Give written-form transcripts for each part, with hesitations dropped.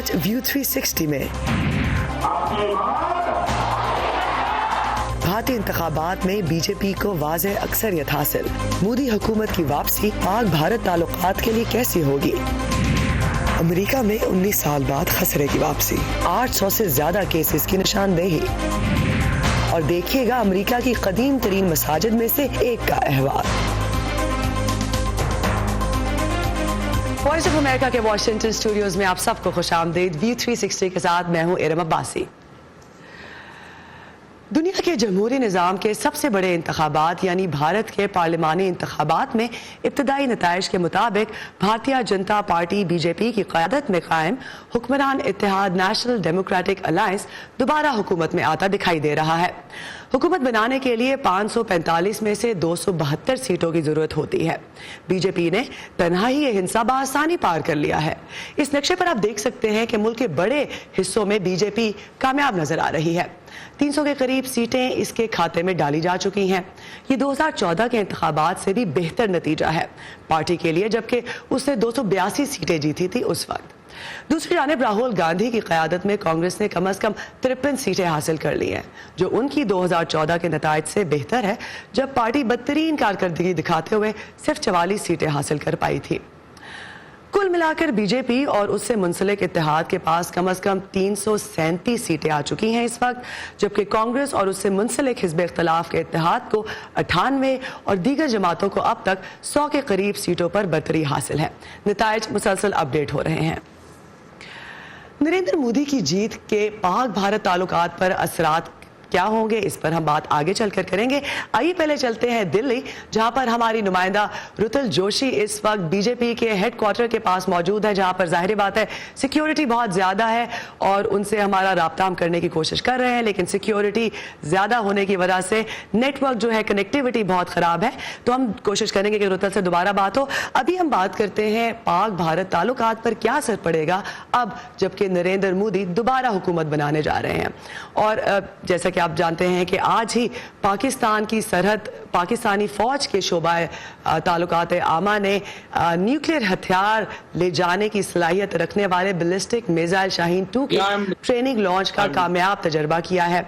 آج ویو 360 میں بھارتی انتخابات میں بی جے پی کو واضح اکثریت حاصل. مودی حکومت کی واپسی پاک بھارت تعلقات کے لیے کیسی ہوگی؟ امریکہ میں 19 سال بعد خسرے کی واپسی, 800 سے زیادہ کیسز کی نشاندہی, اور دیکھیے گا امریکہ کی قدیم ترین مساجد میں سے ایک کا احوال. وائس آف امریکہ کے واشنگٹن اسٹوڈیوز میں آپ سب کو خوش آمدید. ویو 360 کے ساتھ میں ہوں ارم عباسی. دنیا کے جمہوری نظام کے سب سے بڑے انتخابات یعنی بھارت کے پارلیمانی انتخابات میں ابتدائی نتائج کے مطابق Bharatiya Janata party B J پی کی قیادت میں قائم حکمران اتحاد نیشنل ڈیموکریٹک الائنس دوبارہ حکومت میں آتا دکھائی دے رہا ہے. حکومت بنانے کے لیے 545 میں سے 272 سیٹوں کی ضرورت ہوتی ہے. بی جے پی نے تنہا ہی یہ ہنسا بآسانی پار کر لیا ہے. اس نقشے پر آپ دیکھ سکتے ہیں کہ ملک کے بڑے حصوں میں بی جے پی کامیاب نظر آ رہی ہے. 300 کے قریب سیٹیں اس کے کھاتے میں ڈالی جا چکی ہیں. یہ 2014 کے انتخابات سے بھی بہتر نتیجہ ہے پارٹی کے لیے, جبکہ اس نے 282 سیٹیں جیتی تھی اس وقت. دوسری جانب راہل گاندھی کی قیادت میں کانگریس نے کم از کم 53 سیٹیں حاصل کر لی ہیں, جو ان کی 2014 کے نتائج سے بہتر ہے جب پارٹی بدترین کارکردگی دکھاتے ہوئے صرف 44 سیٹیں حاصل کر پائی تھی. کل ملا کر بی جے پی اور اس سے منسلک اتحاد کے پاس کم از کم 337 سیٹیں آ چکی ہیں اس وقت, جبکہ کانگریس اور اس سے منسلک حزب اختلاف کے اتحاد کو 98 اور دیگر جماعتوں کو اب تک 100 کے قریب سیٹوں پر برتری حاصل ہے. نتائج مسلسل اپ ڈیٹ ہو رہے ہیں. نریندر مودی کی جیت کے پاک بھارت تعلقات پر اثرات کیا ہوں گے, اس پر ہم بات آگے چل کر کریں گے. آئیے پہلے چلتے ہیں دلی, جہاں پر ہماری نمائندہ رتل جوشی اس وقت بی جے پی کے ہیڈ کوارٹر کے پاس موجود ہے, جہاں پر ظاہر بات ہے سیکیورٹی بہت زیادہ ہے اور ان سے ہمارا رابطہ ہم کرنے کی کوشش کر رہے ہیں, لیکن سیکیورٹی زیادہ ہونے کی وجہ سے نیٹ ورک جو ہے کنیکٹیوٹی بہت خراب ہے. تو ہم کوشش کریں گے کہ رتل سے دوبارہ بات ہو. ابھی ہم بات کرتے ہیں پاک بھارت تعلقات پر کیا اثر پڑے گا اب جبکہ نریندر مودی دوبارہ حکومت بنانے جا رہے ہیں. اور جیسا کہ آپ جانتے ہیں کہ آج ہی پاکستان کی سرحد پاکستانی فوج کے شعبہ تعلقات عامہ نے نیوکلیئر ہتھیار لے جانے کی صلاحیت رکھنے والے بیلسٹک میزائل شاہین 2 کے ٹریننگ لانچ کا کامیاب تجربہ کیا ہے.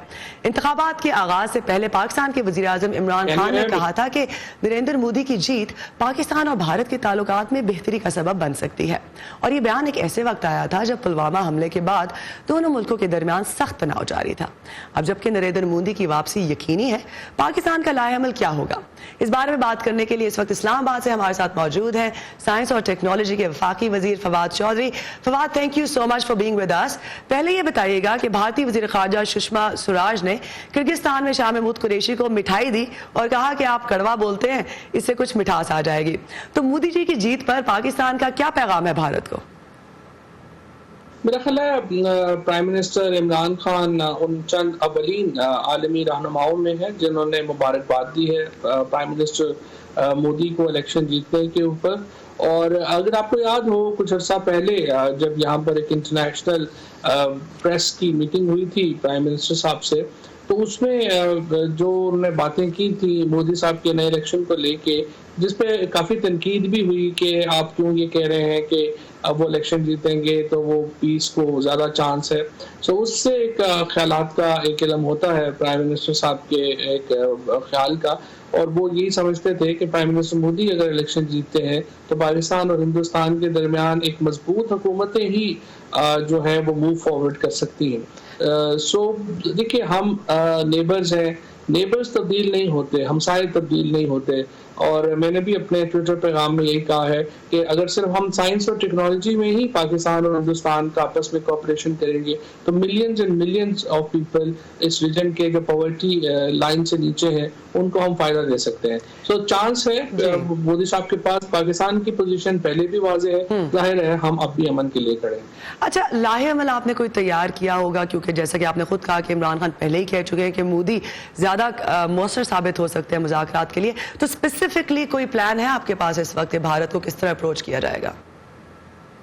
انتخابات کے آغاز سے پہلے پاکستان کے وزیر اعظم عمران خان نے کہا تھا کہ نریندر مودی کی جیت پاکستان اور بھارت کے تعلقات میں بہتری کا سبب بن سکتی ہے, اور یہ بیان ایک ایسے وقت آیا تھا جب پلوامہ حملے کے بعد دونوں ملکوں کے درمیان سخت تناؤ جاری تھا. اب جبکہ نریندر مودی کی واپسی یقینی ہے, پاکستان کا لائحہ عمل کیا ہوگا, اس بارے میں بات کرنے کے لیے اس وقت اسلام آباد سے ہمارے ساتھ موجود ہیں سائنس اور ٹیکنالوجی کے وفاقی وزیر Fawad Chaudhry. Fawad, thank you so much for being with us. پہلے یہ بتائیے گا کہ بھارتی وزیر خارجہ سشما سوراج نے کرگستان میں شاہ محمود قریشی کو مٹھائی دی اور کہا کہ آپ کڑوا بولتے ہیں, اس سے کچھ مٹھاس آ جائے گی. تو مودی جی کی جیت پر پاکستان کا کیا پیغام ہے بھارت کو؟ میرا خیال ہے پرائم منسٹر عمران خان ان چند اولین عالمی رہنماؤں میں ہے جنہوں نے مبارکباد دی ہے پرائم منسٹر مودی کو الیکشن جیتنے کے اوپر. اور اگر آپ کو یاد ہو کچھ عرصہ پہلے جب یہاں پر ایک انٹرنیشنل پریس کی میٹنگ ہوئی تھی پرائم منسٹر صاحب سے, تو اس میں جو انہوں نے باتیں کی تھی مودی صاحب کے نئے الیکشن کو لے کے, جس پہ کافی تنقید بھی ہوئی کہ آپ کیوں یہ کہہ رہے ہیں کہ اب وہ الیکشن جیتیں گے تو وہ پیس کو زیادہ چانس ہے. سو اس سے ایک خیالات کا ایک علم ہوتا ہے پرائم منسٹر صاحب کے ایک خیال کا, اور وہ یہی سمجھتے تھے کہ پرائم منسٹر مودی اگر الیکشن جیتتے ہیں تو پاکستان اور ہندوستان کے درمیان ایک مضبوط حکومتیں ہی جو ہے وہ موو فارورڈ کر سکتی ہیں. سو دیکھیے, ہم نیبرز ہیں, نیبرز تبدیل نہیں ہوتے, ہمسائے تبدیل نہیں ہوتے. اور میں نے بھی اپنے ٹویٹر پیغام میں یہی کہا ہے کہ اگر صرف ہم سائنس اور ٹیکنالوجی میں ہی پاکستان اور ہندوستان کا آپس میں کوآپریشن کریں گے تو millions and millions of people اس ریجن کے جو پاورٹی لائن سے نیچے ہیں ان کو ہم فائدہ دے سکتے ہیں. سو چانس ہے مودی صاحب کے پاس. پاکستان کی پوزیشن پہلے بھی واضح ہے, ظاہر ہے ہم اب بھی امن کے لیے کھڑے ہیں. اچھا, لاہے عمل آپ نے کوئی تیار کیا ہوگا, کیونکہ جیسا کہ آپ نے خود کہا کہ عمران خان پہلے ہی کہہ چکے ہیں کہ مودی زیادہ مؤثر ثابت ہو سکتے ہیں مذاکرات کے لیے, تو اسپیسیفکلی کوئی پلان ہے آپ کے پاس اس وقت بھارت کو کس طرح اپروچ کیا جائے گا؟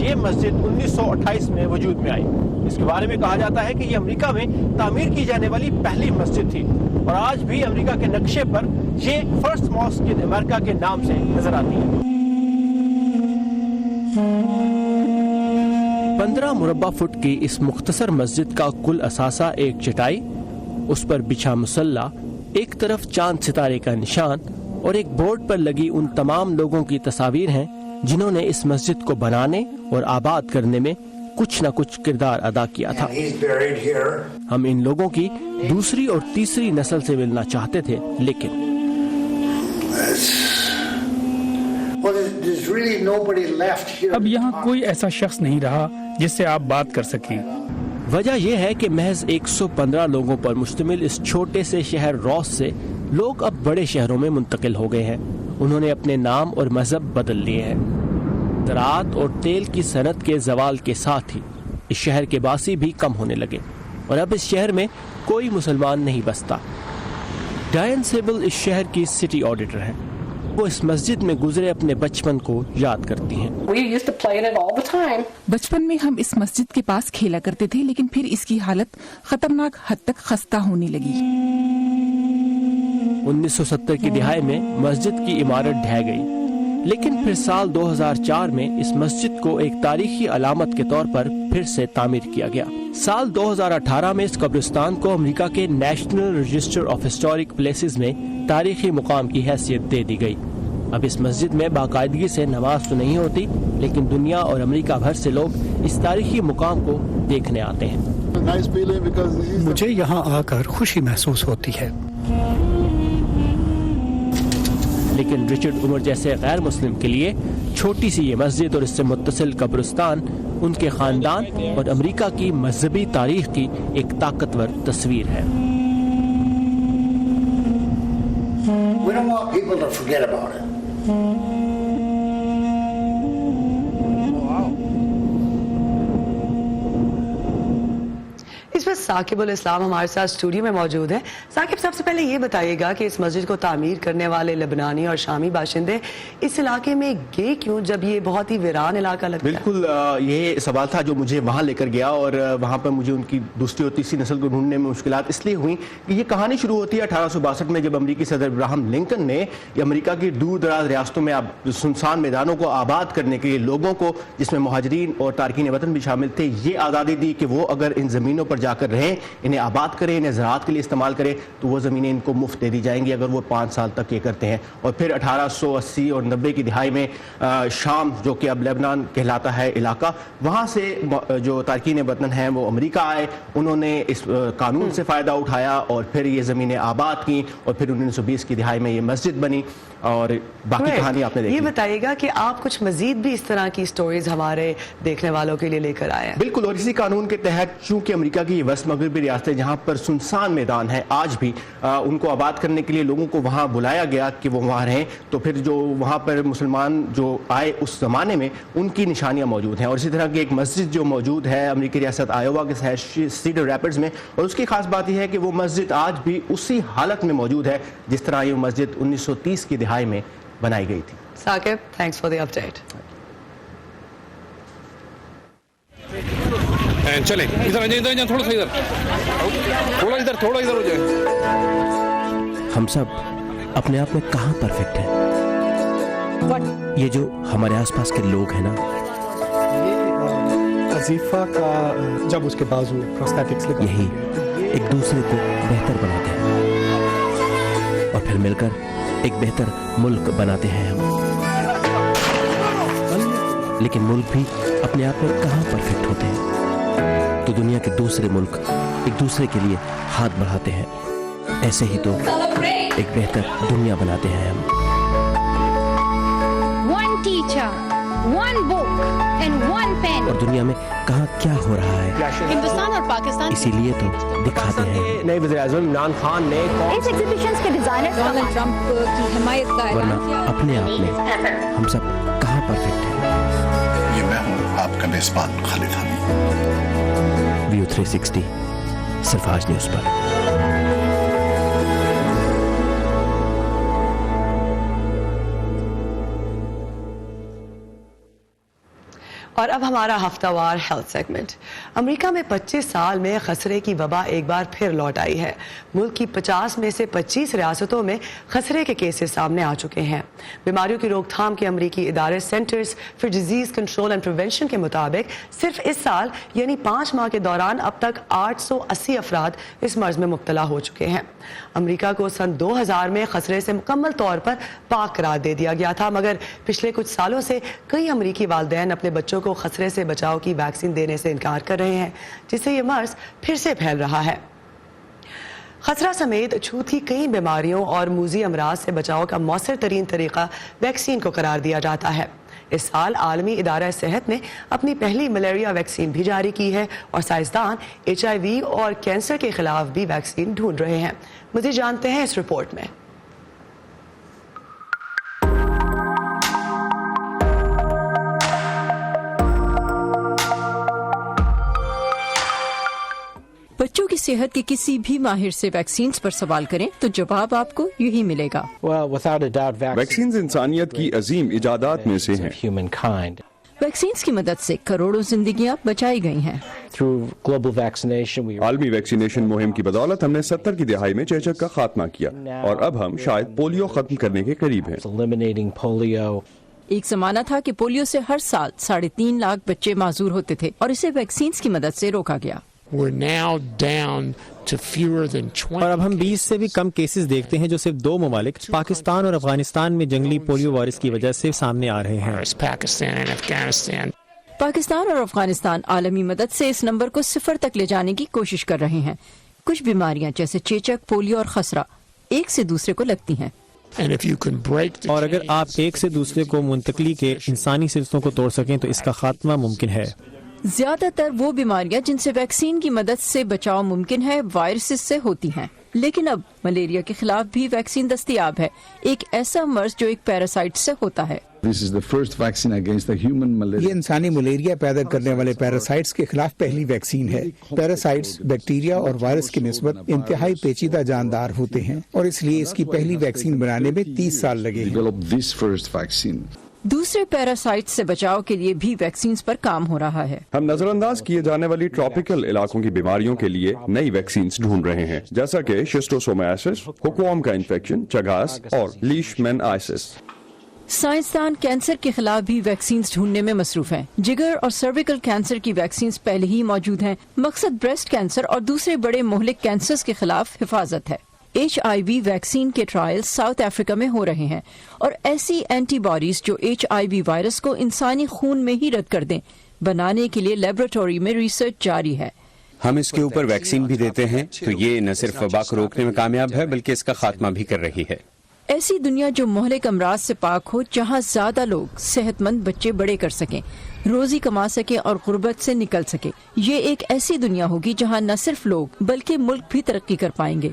یہ مسجد 1928 میں وجود میں آئی. اس کے بارے میں کہا جاتا ہے کہ یہ امریکہ میں تعمیر کی جانے والی پہلی مسجد تھی اور آج بھی امریکہ کے نقشے پر یہ فرسٹ ماسک ان امریکہ کے نام سے نظر آتی ہے. 15 مربع فٹ کی اس مختصر مسجد کا کل اثاثہ ایک چٹائی، اس پر بچھا مصلی، ایک طرف چاند ستارے کا نشان اور ایک بورڈ پر لگی ان تمام لوگوں کی تصاویر ہیں جنہوں نے اس مسجد کو بنانے اور آباد کرنے میں کچھ نہ کچھ کردار ادا کیا تھا. ہم ان لوگوں کی دوسری اور تیسری نسل سے ملنا چاہتے تھے لیکن اب یہاں کوئی ایسا شخص نہیں رہا جس سے آپ بات کر سکیں. وجہ یہ ہے کہ محض 115 لوگوں پر مشتمل اس چھوٹے سے شہر روس سے لوگ اب بڑے شہروں میں منتقل ہو گئے ہیں. انہوں نے اپنے نام اور مذہب بدل لیے ہیں. زراعت اور تیل کی صنعت کے زوال کے ساتھ ہی اس شہر کے باسی بھی کم ہونے لگے اور اب اس شہر میں کوئی مسلمان نہیں بستا. ڈائن سیبل اس شہر کی سٹی آڈیٹر ہیں. وہ اس مسجد میں گزرے اپنے بچپن کو یاد کرتی ہیں. بچپن میں ہم اس مسجد کے پاس کھیلا کرتے تھے لیکن پھر اس کی حالت خطرناک حد تک خستہ ہونے لگی. 1970 کی دہائی میں مسجد کی عمارت ڈھہ گئی لیکن پھر سال 2004 میں اس مسجد کو ایک تاریخی علامت کے طور پر پھر سے تعمیر کیا گیا. سال 2018 میں اس قبرستان کو امریکہ کے national register of historic places میں تاریخی مقام کی حیثیت دے دی گئی. اب اس مسجد میں باقاعدگی سے نماز تو نہیں ہوتی لیکن دنیا اور امریکہ بھر سے لوگ اس تاریخی مقام کو دیکھنے آتے ہیں. مجھے یہاں آ کر خوشی محسوس ہوتی ہے. لیکن رچرڈ عمر جیسے غیر مسلم کے لیے چھوٹی سی یہ مسجد اور اس سے متصل قبرستان ان کے خاندان اور امریکہ کی مذہبی تاریخ کی ایک طاقتور تصویر ہے. We don't want people to forget about it. اس وقت ثاقب الاسلام ہمارے ساتھ اسٹوڈیو میں موجود ہیں. ثاقب، سب سے پہلے یہ بتائیے گا کہ اس مسجد کو تعمیر کرنے والے لبنانی اور شامی باشندے اس علاقے میں گئے کیوں جب یہ بہت ہی ویران علاقہ لگتا ہے؟ بالکل یہ سوال تھا جو مجھے وہاں لے کر گیا اور وہاں پر مجھے ان کی دوسری اور تیسری نسل کو ڈھونڈنے میں مشکلات اس لیے ہوئیں کہ یہ کہانی شروع ہوتی ہے 1862 میں جب امریکی صدر ابراہم لنکن نے امریکہ کی دور دراز ریاستوں میں سنسان میدانوں کو آباد کرنے کے لیے لوگوں کو، جس میں مہاجرین اور تارکین وطن بھی شامل تھے، یہ آزادی دی کہ وہ اگر ان زمینوں پر جا کر رہیں، انہیں آباد کریں، انہیں زراعت کے لیے استعمال کریں تو وہ زمینیں ان کو مفت دے دی جائیں گی اگر وہ 5 سال تک یہ کرتے ہیں. اور پھر 1880 اور 90 کی دہائی میں شام، جو کہ اب لبنان کہلاتا ہے علاقہ، وہاں سے جو تارکین وطن ہیں وہ امریکہ آئے. انہوں نے اس قانون سے فائدہ اٹھایا اور پھر یہ زمینیں آباد کی اور پھر 1920 کی دہائی میں یہ مسجد بنی اور باقی کہانی آپ نے دیکھی. یہ بتائیے گا کہ آپ کچھ مزید بھی اس طرح کی سٹوریز ہمارے دیکھنے والوں کے لیے لے کر آئے ہیں؟ بالکل، اور اسی قانون کے تحت چونکہ امریکہ کی یہ وسط مغربی ریاستیں جہاں پر سنسان میدان ہے، آج بھی ان کو آباد کرنے کے لیے لوگوں کو وہاں بلایا گیا کہ وہ وہاں رہیں، تو پھر جو وہاں پر مسلمان جو آئے اس زمانے میں ان کی نشانیاں موجود ہیں. اور اسی طرح کی ایک مسجد جو موجود ہے امریکی ریاست آئیوا کے شہر سیڈر ریپڈز میں، اور اس کی خاص بات یہ ہے کہ وہ مسجد آج بھی اسی حالت میں موجود ہے جس طرح یہ مسجد 1930 کی دہائی میں بنائی گئی تھی. Saqib, thanks for the update. چلیں ادھر ادھر تھوڑا سا تھوڑا ادھر ہو جائے. ہم سب اپنے آپ میں کہاں پرفیکٹ ہیں؟ یہ جو ہمارے آس پاس کے لوگ ہیں نا، وظیفہ کا جب اس کے بازو پروستھیٹکس لگا، یہی ایک دوسرے کو بہتر بناتے ہیں اور پھر مل کر ایک بہتر ملک بناتے ہیں ہم. لیکن ملک بھی اپنے آپ میں کہاں پرفیکٹ ہوتے ہیں؟ تو دنیا کے دوسرے ملک ایک دوسرے کے لیے ہاتھ بڑھاتے ہیں. ایسے ہی تو ایک بہتر دنیا بناتے ہیں ہم. One teacher, one book and one pen. اور دنیا میں کہاں کیا ہو رہا ہے ہندوستان اور پاکستان اسی لیے تو دکھاتے ہیں. نئے وزیر اعظم عمران خان نے اس ایگزیبیشنز کے ڈیزائنر ڈونلڈ ٹرمپ کی حمایت کا ورنہ اعلان کیا. اپنے آپ میں ہم سب کہاں پرفیکٹ ہیں؟ یہ میں ہوں آپ کا میزبان خالد حمید. ویو 360 صرف آج نیوز پر. اور اب ہمارا ہفتہ وار ہیلتھ سیگمنٹ. امریکہ میں 25 سال میں خسرے کی وبا ایک بار پھر لوٹ آئی ہے. ملک کی 50 میں سے 25 ریاستوں میں خسرے کے کیسز سامنے آ چکے ہیں. بیماریوں کی روک تھام کے امریکی ادارے centres for disease control and prevention کے مطابق صرف اس سال یعنی 5 ماہ کے دوران اب تک 880 افراد اس مرض میں مبتلا ہو چکے ہیں. امریکہ کو سن 2000 میں خسرے سے مکمل طور پر پاک قرار دے دیا گیا تھا، مگر پچھلے کچھ سالوں سے کئی امریکی والدین اپنے بچوں کو خسرے سے بچاؤ کی ویکسین دینے سے انکار کر رہے ہیں، جس سے یہ مرض پھر سے پھیل رہا ہے. خسرہ سمیت چھوت کی کئی بیماریوں اور موذی امراض سے بچاؤ کا مؤثر ترین طریقہ ویکسین کو قرار دیا جاتا ہے. اس سال عالمی ادارہ صحت نے اپنی پہلی ملیریا ویکسین بھی جاری کی ہے اور سائنسدان HIV اور کینسر کے خلاف بھی ویکسین ڈھونڈ رہے ہیں. مزید جانتے ہیں اس رپورٹ میں. بچوں کی صحت کے کسی بھی ماہر سے ویکسینز پر سوال کریں تو جواب آپ کو یہی ملے گا. ویکسینز انسانیت کی عظیم ایجادات میں سے ہیں. ویکسینز کی مدد سے کروڑوں زندگیاں بچائی گئی ہیں. عالمی ویکسینیشن مہم کی بدولت ہم نے 70 کی دہائی میں چیچک کا خاتمہ کیا اور اب ہم شاید پولیو ختم کرنے کے قریب ہیں. ایک زمانہ تھا کہ پولیو سے ہر سال 3.5 لاکھ بچے معذور ہوتے تھے اور اسے ویکسینز کی مدد سے روکا گیا. اور اب ہم 20 سے بھی کم کیسز دیکھتے ہیں جو صرف 2 ممالک پاکستان اور افغانستان میں جنگلی پولیو وائرس کی وجہ سے سامنے آ رہے ہیں. پاکستان اور افغانستان عالمی مدد سے اس نمبر کو 0 تک لے جانے کی کوشش کر رہے ہیں. کچھ بیماریاں جیسے چیچک، پولیو اور خسرہ ایک سے دوسرے کو لگتی ہیں. اور اگر آپ ایک سے دوسرے کو منتقلی کے انسانی سلسلوں کو توڑ سکیں تو اس کا خاتمہ ممکن ہے. زیادہ تر وہ بیماریاں جن سے ویکسین کی مدد سے بچاؤ ممکن ہے وائرسز سے ہوتی ہیں، لیکن اب ملیریا کے خلاف بھی ویکسین دستیاب ہے، ایک ایسا مرض جو ایک پیراسائٹ سے ہوتا ہے. یہ انسانی ملیریا پیدا کرنے والے پیراسائٹس کے خلاف پہلی ویکسین ہے. پیراسائٹس بیکٹیریا اور وائرس کی نسبت انتہائی پیچیدہ جاندار ہوتے ہیں اور اس لیے اس کی پہلی ویکسین بنانے میں 30 سال لگے ہیں. دوسرے پیراسائٹ سے بچاؤ کے لیے بھی ویکسینز پر کام ہو رہا ہے. ہم نظر انداز کیے جانے والی ٹراپیکل علاقوں کی بیماریوں کے لیے نئی ویکسینز ڈھونڈ رہے ہیں، جیسا کہ شسٹوسومائسس، ہکوام کا انفیکشن، چگاس اور لیشمینائسس. سائنسدان کینسر کے خلاف بھی ویکسینز ڈھونڈنے میں مصروف ہیں. جگر اور سرویکل کینسر کی ویکسینز پہلے ہی موجود ہیں. مقصد بریسٹ کینسر اور دوسرے بڑے مہلک کینسرز کے خلاف حفاظت ہے. HIV ویکسین کے ٹرائل ساؤتھ افریقہ میں ہو رہے ہیں اور ایسی اینٹی باڈیز جو HIV وائرس کو انسانی خون میں ہی رد کر دیں بنانے کے لیے لیبارٹری میں ریسرچ جاری ہے. ہم اس کے اوپر ویکسین بھی دیتے ہیں تو یہ نہ صرف وبا کو روکنے میں کامیاب ہے بلکہ اس کا خاتمہ بھی کر رہی ہے. ایسی دنیا جو مہلک امراض سے پاک ہو، جہاں زیادہ لوگ صحت مند بچے بڑے کر سکیں، روزی کما سکیں اور غربت سے نکل سکیں. یہ ایک ایسی دنیا ہوگی جہاں نہ صرف لوگ بلکہ ملک بھی ترقی کر پائیں گے.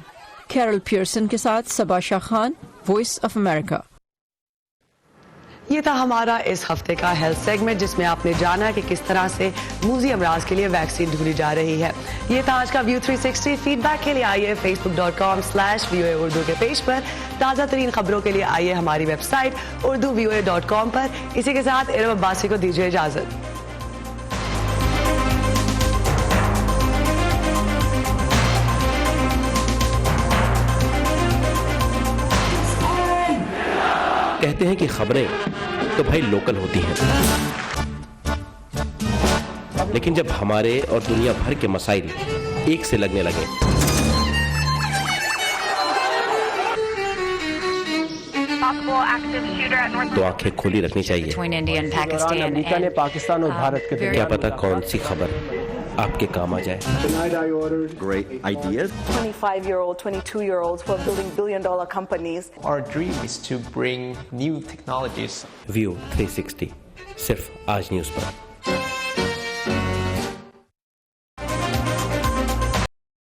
کیرل پیئرسن کے ساتھ صبا شاہ خان، وائس آف امریکہ. یہ تھا ہمارا اس ہفتے کا ہیلتھ سیگمنٹ جس میں آپ نے جانا کہ کس طرح سے موذی امراض کے لیے ویکسین ڈھونڈی جا رہی ہے. یہ تھا آج کا ویو 360. فیڈ بیک کے لیے آئیے facebook.com/VOA اردو کے پیج پر. تازہ ترین خبروں کے لیے آئیے ہماری ویب سائٹ urduvoa.com پر. اسی کے ساتھ ارم عباسی کو دیجیے اجازت. کہتے ہیں کہ خبریں تو بھائی لوکل ہوتی ہیں، لیکن جب ہمارے اور دنیا بھر کے مسائل ایک سے لگنے لگے تو آنکھیں کھلی رکھنی چاہیے. امریکہ نے پاکستان اور بھارت کے کیا پتا کون سی خبر آپ کے کام آ جائے. Great ideas. 25-year-old, 22-year-olds who are building billion-dollar companies. Our dream is to bring new technologies. View 360 صرف آج نیوز پر.